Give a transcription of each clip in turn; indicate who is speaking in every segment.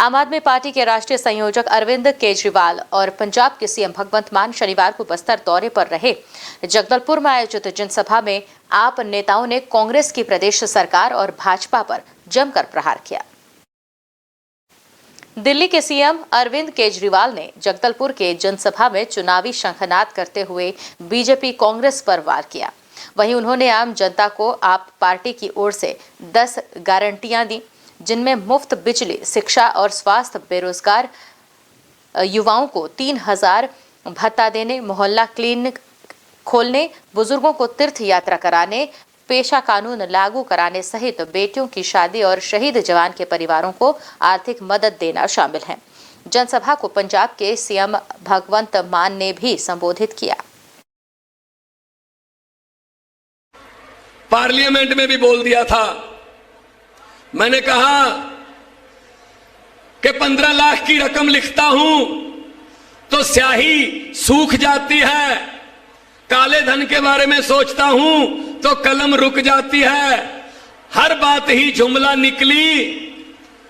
Speaker 1: आम आदमी पार्टी के राष्ट्रीय संयोजक अरविंद केजरीवाल और पंजाब के सीएम भगवंत मान शनिवार को बस्तर दौरे पर रहे। जगदलपुर में आयोजित जनसभा में आप नेताओं ने कांग्रेस की प्रदेश सरकार और भाजपा पर जमकर प्रहार किया। दिल्ली के सीएम अरविंद केजरीवाल ने जगदलपुर के जनसभा में चुनावी शंखनाद करते हुए बीजेपी कांग्रेस पर वार किया। वहीं उन्होंने आम जनता को आप पार्टी की ओर से 10 गारंटियां दी, जिनमें मुफ्त बिजली, शिक्षा और स्वास्थ्य, बेरोजगार युवाओं को 3000 भत्ता देने, मोहल्ला क्लिनिक खोलने, बुजुर्गों को तीर्थ यात्रा कराने, पेशा कानून लागू कराने सहित बेटियों की शादी और शहीद जवान के परिवारों को आर्थिक मदद देना शामिल है। जनसभा को पंजाब के सीएम भगवंत मान ने भी संबोधित किया।
Speaker 2: पार्लियामेंट में भी बोल दिया था, मैंने कहा कि 15 लाख की रकम लिखता हूं तो स्याही सूख जाती है, काले धन के बारे में सोचता हूं तो कलम रुक जाती है, हर बात ही जुमला निकली।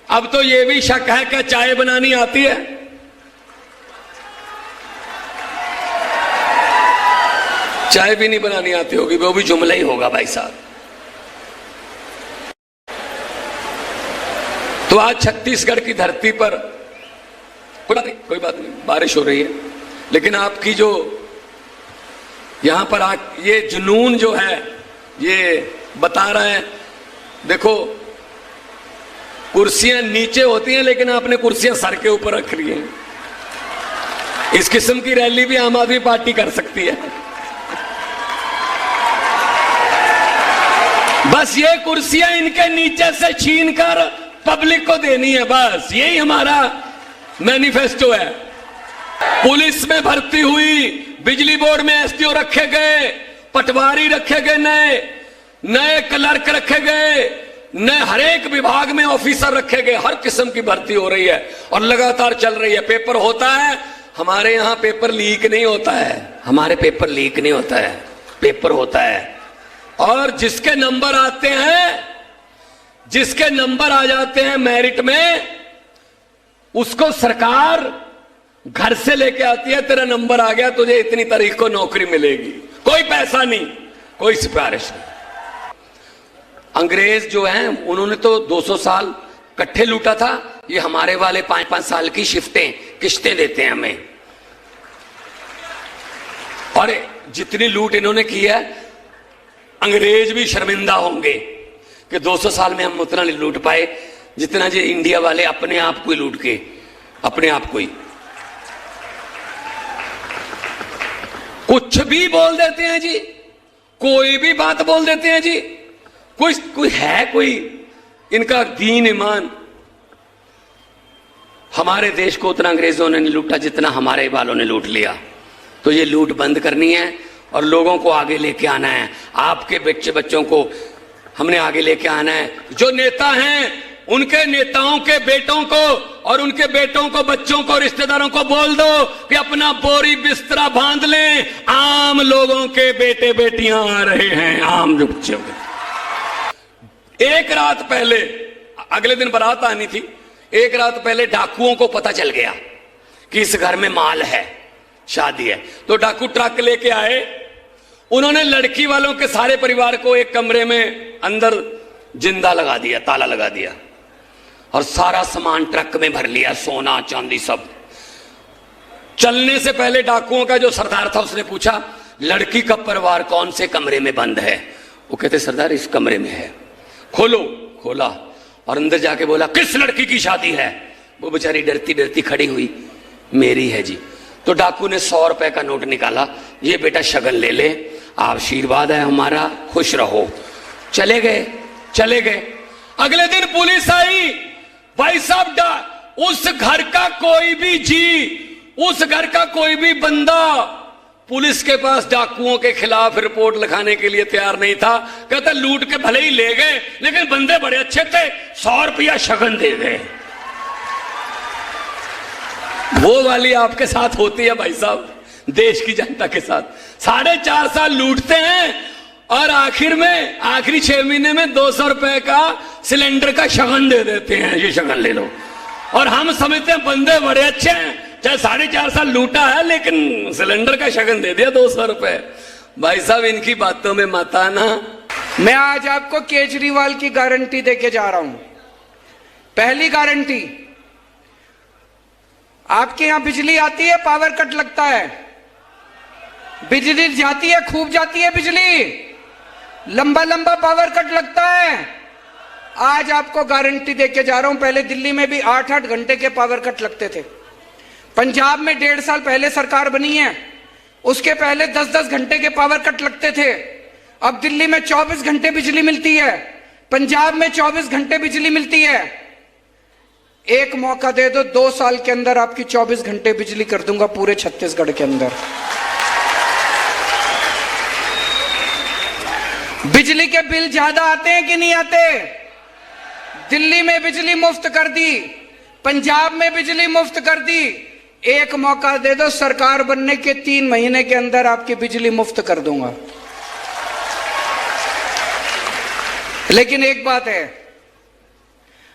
Speaker 2: अब तो यह भी शक है कि चाय बनानी आती है। चाय भी नहीं बनानी आती होगी, वो भी जुमला ही होगा भाई साहब। तो आज छत्तीसगढ़ की धरती पर कोई बात नहीं, बारिश हो रही है, लेकिन आपकी जो यहां पर ये जुनून जो है ये बता रहे हैं। देखो, कुर्सियां नीचे होती हैं लेकिन आपने कुर्सियां सर के ऊपर रख ली हैं। इस किस्म की रैली भी आम आदमी पार्टी कर सकती है। बस ये कुर्सियां इनके नीचे से छीनकर पब्लिक को देनी है, बस यही हमारा मैनिफेस्टो है। पुलिस में भर्ती हुई, बिजली बोर्ड में एसडीओ रखे गए, पटवारी रखे गए, नए क्लर्क रखे गए, नए हर एक विभाग में ऑफिसर रखे गए। हर किस्म की भर्ती हो रही है और लगातार चल रही है। पेपर होता है, हमारे यहां पेपर लीक नहीं होता है, हमारे पेपर लीक नहीं होता है, पेपर होता है। और जिसके नंबर आते हैं, जिसके नंबर आ जाते हैं मेरिट में, उसको सरकार घर से लेके आती है, तेरा नंबर आ गया, तुझे इतनी तारीख को नौकरी मिलेगी। कोई पैसा नहीं, कोई सिफारिश नहीं। अंग्रेज जो हैं उन्होंने तो 200 साल इकट्ठे लूटा था, ये हमारे वाले 5-5 साल की किश्तें देते हैं हमें। और जितनी लूट इन्होंने की है, अंग्रेज भी शर्मिंदा होंगे कि 200 साल में हम उतना नहीं लूट पाए जितना जो इंडिया वाले अपने आप को ही लूट के, अपने आप को ही कुछ भी बोल देते हैं जी, कोई भी बात बोल देते हैं जी। कोई है कोई इनका दीन ईमान? हमारे देश को उतना अंग्रेजों ने नहीं लूटा जितना हमारे वालों ने लूट लिया। तो ये लूट बंद करनी है और लोगों को आगे लेके आना है। आपके बच्चों को हमने आगे लेके आना है। जो नेता हैं उनके नेताओं के बेटों को और उनके बेटों को, बच्चों को, रिश्तेदारों को बोल दो कि अपना बोरी बिस्तरा बांध लें, आम लोगों के बेटे बेटियां आ रहे हैं, आम बच्चों के। एक रात पहले, अगले दिन बारात आनी थी, एक रात पहले डाकुओं को पता चल गया कि इस घर में माल है, शादी है। तो डाकू ट्रक लेके आए, उन्होंने लड़की वालों के सारे परिवार को एक कमरे में अंदर जिंदा लगा दिया, ताला लगा दिया और सारा सामान ट्रक में भर लिया, सोना चांदी सब। चलने से पहले डाकुओं का जो सरदार था उसने पूछा, लड़की का परिवार कौन से कमरे में बंद है? वो कहते, सरदार इस कमरे में है। खोलो। खोला और अंदर जाके बोला, किस लड़की की शादी है? वो बेचारी डरती डरती खड़ी हुई, मेरी है जी। तो डाकू ने 100 रुपए का नोट निकाला, ये बेटा शगन ले ले, आशीर्वाद है हमारा, खुश रहो। चले गए। अगले दिन पुलिस आई। भाई साहब, उस घर का कोई भी जी, उस घर का कोई भी बंदा पुलिस के पास डाकुओं के खिलाफ रिपोर्ट लिखाने के लिए तैयार नहीं था। कहता, लूट के भले ही ले गए लेकिन बंदे बड़े अच्छे थे, 100 रुपया शगन दे गए। वो वाली आपके साथ होती है भाई साहब, देश की जनता के साथ। 4.5 साल लूटते हैं और आखिरी 6 महीने में 200 रुपए का सिलेंडर का शगन दे देते हैं, ये शगन ले लो। और हम समझते हैं बंदे बड़े अच्छे हैं, चाहे 4.5 साल लूटा है लेकिन सिलेंडर का शगन दे दिया 200 रुपए। भाई साहब इनकी बातों में मत आना।
Speaker 3: मैं आज आपको केजरीवाल की गारंटी देके जा रहा हूं। पहली गारंटी, आपके यहां बिजली आती है, पावर कट लगता है, बिजली जाती है, खूब जाती है बिजली, लंबा लंबा पावर कट लगता है। आज आपको गारंटी देके जा रहा हूं, पहले दिल्ली में भी 8-8 घंटे के पावर कट लगते थे। पंजाब में 1.5 साल पहले सरकार बनी है, उसके पहले 10-10 घंटे के पावर कट लगते थे। अब दिल्ली में 24 घंटे बिजली मिलती है, पंजाब में 24 घंटे बिजली मिलती है। एक मौका दे दो, 2 साल के अंदर आपकी 24 घंटे बिजली कर दूंगा पूरे छत्तीसगढ़ के अंदर। बिजली के बिल ज्यादा आते हैं कि नहीं आते? दिल्ली में बिजली मुफ्त कर दी, पंजाब में बिजली मुफ्त कर दी। एक मौका दे दो, सरकार बनने के 3 महीने के अंदर आपकी बिजली मुफ्त कर दूंगा। लेकिन एक बात है,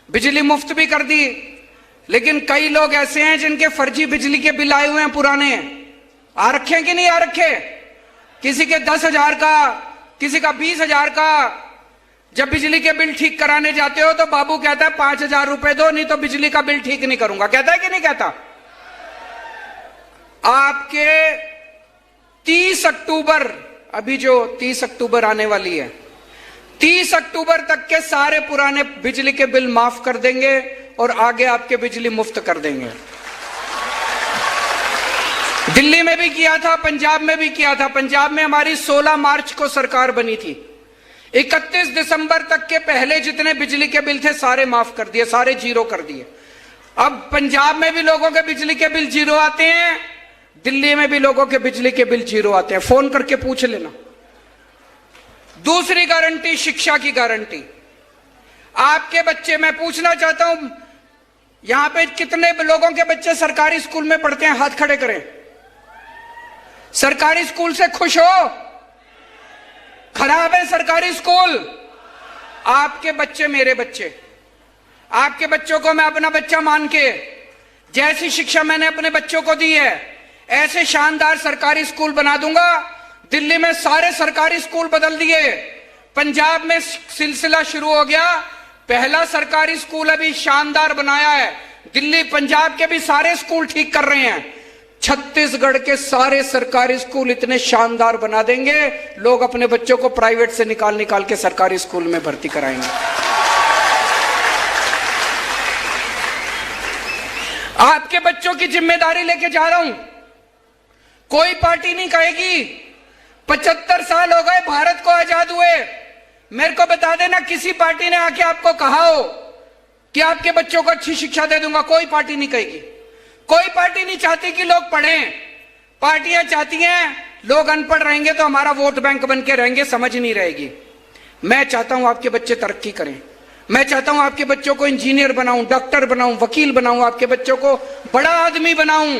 Speaker 3: बिजली मुफ्त भी कर दी, लेकिन कई लोग ऐसे हैं जिनके फर्जी बिजली के बिल आए हुए हैं, पुराने आ रखे हैं कि नहीं आ रखे? किसी के 10,000 का, किसी का 20,000 का। जब बिजली के बिल ठीक कराने जाते हो तो बाबू कहता है 5,000 रुपए दो, नहीं तो बिजली का बिल ठीक नहीं करूंगा। कहता है कि नहीं कहता? आपके 30 अक्टूबर, अभी जो 30 अक्टूबर आने वाली है, 30 अक्टूबर तक के सारे पुराने बिजली के बिल माफ कर देंगे और आगे आपके बिजली मुफ्त कर देंगे। दिल्ली में भी किया था, पंजाब में भी किया था। पंजाब में हमारी 16 मार्च को सरकार बनी थी, 31 दिसंबर तक के पहले जितने बिजली के बिल थे सारे माफ कर दिए, सारे जीरो कर दिए। अब पंजाब में भी लोगों के बिजली के बिल जीरो आते हैं, दिल्ली में भी लोगों के बिजली के बिल जीरो आते हैं, फोन करके पूछ लेना। दूसरी गारंटी, शिक्षा की गारंटी। आपके बच्चे, मैं पूछना चाहता हूं, यहां पे कितने लोगों के बच्चे सरकारी स्कूल में पढ़ते हैं? हाथ खड़े करें। सरकारी स्कूल से खुश हो? खराब है सरकारी स्कूल? आपके बच्चे मेरे बच्चे, आपके बच्चों को मैं अपना बच्चा मान के, जैसी शिक्षा मैंने अपने बच्चों को दी है, ऐसे शानदार सरकारी स्कूल बना दूंगा। दिल्ली में सारे सरकारी स्कूल बदल दिए, पंजाब में सिलसिला शुरू हो गया, पहला सरकारी स्कूल अभी शानदार बनाया है, दिल्ली पंजाब के भी सारे स्कूल ठीक कर रहे हैं। छत्तीसगढ़ के सारे सरकारी स्कूल इतने शानदार बना देंगे, लोग अपने बच्चों को प्राइवेट से निकाल निकाल के सरकारी स्कूल में भर्ती कराएंगे। आपके बच्चों की जिम्मेदारी लेके जा रहा हूं। कोई पार्टी नहीं कहेगी 75 साल हो गए भारत को आजाद हुए, मेरे को बता देना किसी पार्टी ने आके आपको कहा हो कि आपके बच्चों को अच्छी शिक्षा दे दूंगा। कोई पार्टी नहीं कहेगी। कोई पार्टी नहीं चाहती कि लोग पढ़ें। पार्टियां चाहती हैं लोग अनपढ़ रहेंगे तो हमारा वोट बैंक बन के रहेंगे, समझ नहीं रहेगी। मैं चाहता हूं आपके बच्चे तरक्की करें, मैं चाहता हूं आपके बच्चों को इंजीनियर बनाऊं, डॉक्टर बनाऊं, वकील बनाऊं, आपके बच्चों को बड़ा आदमी बनाऊं।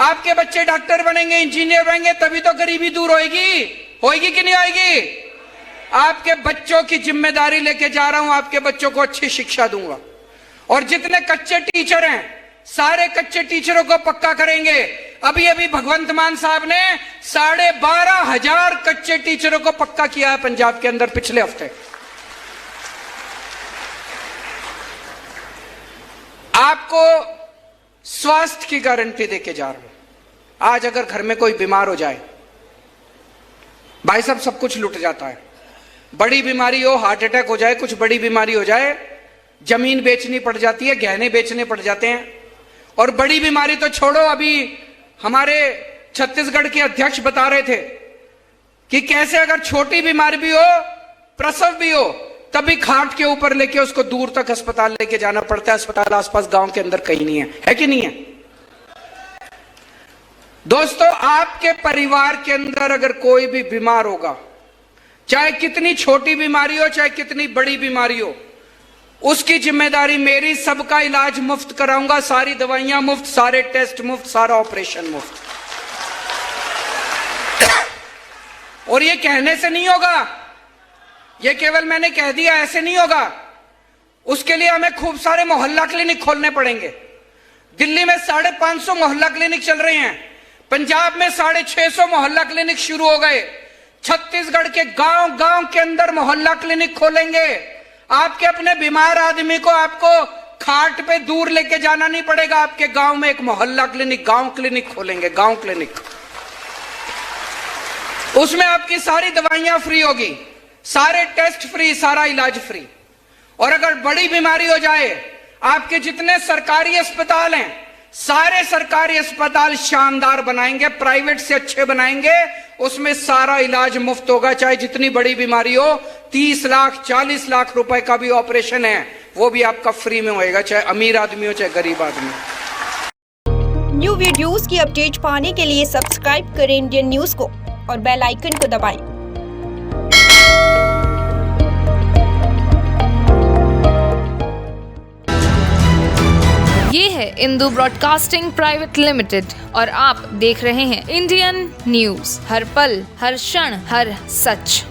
Speaker 3: आपके बच्चे डॉक्टर बनेंगे, इंजीनियर बनेंगे, तभी तो गरीबी दूर होगी। होगी कि नहीं होगी? आपके बच्चों की जिम्मेदारी लेके जा रहा हूं, आपके बच्चों को अच्छी शिक्षा दूंगा। और जितने कच्चे टीचर हैं सारे कच्चे टीचरों को पक्का करेंगे। अभी अभी भगवंत मान साहब ने 12,500 कच्चे टीचरों को पक्का किया है पंजाब के अंदर पिछले हफ्ते। आपको स्वास्थ्य की गारंटी देके जा रहा हूं। आज अगर घर में कोई बीमार हो जाए, भाई साहब सब कुछ लुट जाता है। बड़ी बीमारी हो, हार्ट अटैक हो जाए, कुछ बड़ी बीमारी हो जाए, जमीन बेचनी पड़ जाती है, गहने बेचने पड़ जाते हैं। और बड़ी बीमारी तो छोड़ो, अभी हमारे छत्तीसगढ़ के अध्यक्ष बता रहे थे कि कैसे अगर छोटी बीमारी भी हो, प्रसव भी हो, तभी खाट के ऊपर लेके उसको दूर तक अस्पताल लेके जाना पड़ता है। अस्पताल आसपास गांव के अंदर कहीं नहीं है कि नहीं है? दोस्तों, आपके परिवार के अंदर अगर कोई भी बीमार होगा, चाहे कितनी छोटी बीमारी हो, चाहे कितनी बड़ी बीमारी हो, उसकी जिम्मेदारी मेरी। सबका इलाज मुफ्त कराऊंगा, सारी दवाइयां मुफ्त, सारे टेस्ट मुफ्त, सारा ऑपरेशन मुफ्त। और ये कहने से नहीं होगा, ये केवल मैंने कह दिया, ऐसे नहीं होगा। उसके लिए हमें खूब सारे मोहल्ला क्लिनिक खोलने पड़ेंगे। दिल्ली में 550 मोहल्ला क्लिनिक चल रहे हैं, पंजाब में 650 मोहल्ला क्लिनिक शुरू हो गए, छत्तीसगढ़ के गांव गांव के अंदर मोहल्ला क्लिनिक खोलेंगे। आपके अपने बीमार आदमी को आपको खाट पे दूर लेके जाना नहीं पड़ेगा, आपके गांव में एक मोहल्ला क्लिनिक, गांव क्लिनिक खोलेंगे, गांव क्लिनिक। उसमें आपकी सारी दवाइयां फ्री होगी, सारे टेस्ट फ्री, सारा इलाज फ्री। और अगर बड़ी बीमारी हो जाए, आपके जितने सरकारी अस्पताल हैं, सारे सरकारी अस्पताल शानदार बनाएंगे, प्राइवेट से अच्छे बनाएंगे, उसमें सारा इलाज मुफ्त होगा। चाहे जितनी बड़ी बीमारी हो, 30 लाख 40 लाख रुपए का भी ऑपरेशन है, वो भी आपका फ्री में होएगा, चाहे अमीर आदमी हो चाहे गरीब आदमी।
Speaker 4: न्यू वीडियोस की अपडेट पाने के लिए सब्सक्राइब करें इंडियन न्यूज को और बेल आइकन को दबाएं।
Speaker 5: ये है इंदू ब्रॉडकास्टिंग प्राइवेट लिमिटेड और आप देख रहे हैं इंडियन न्यूज, हर पल, हर क्षण, हर सच।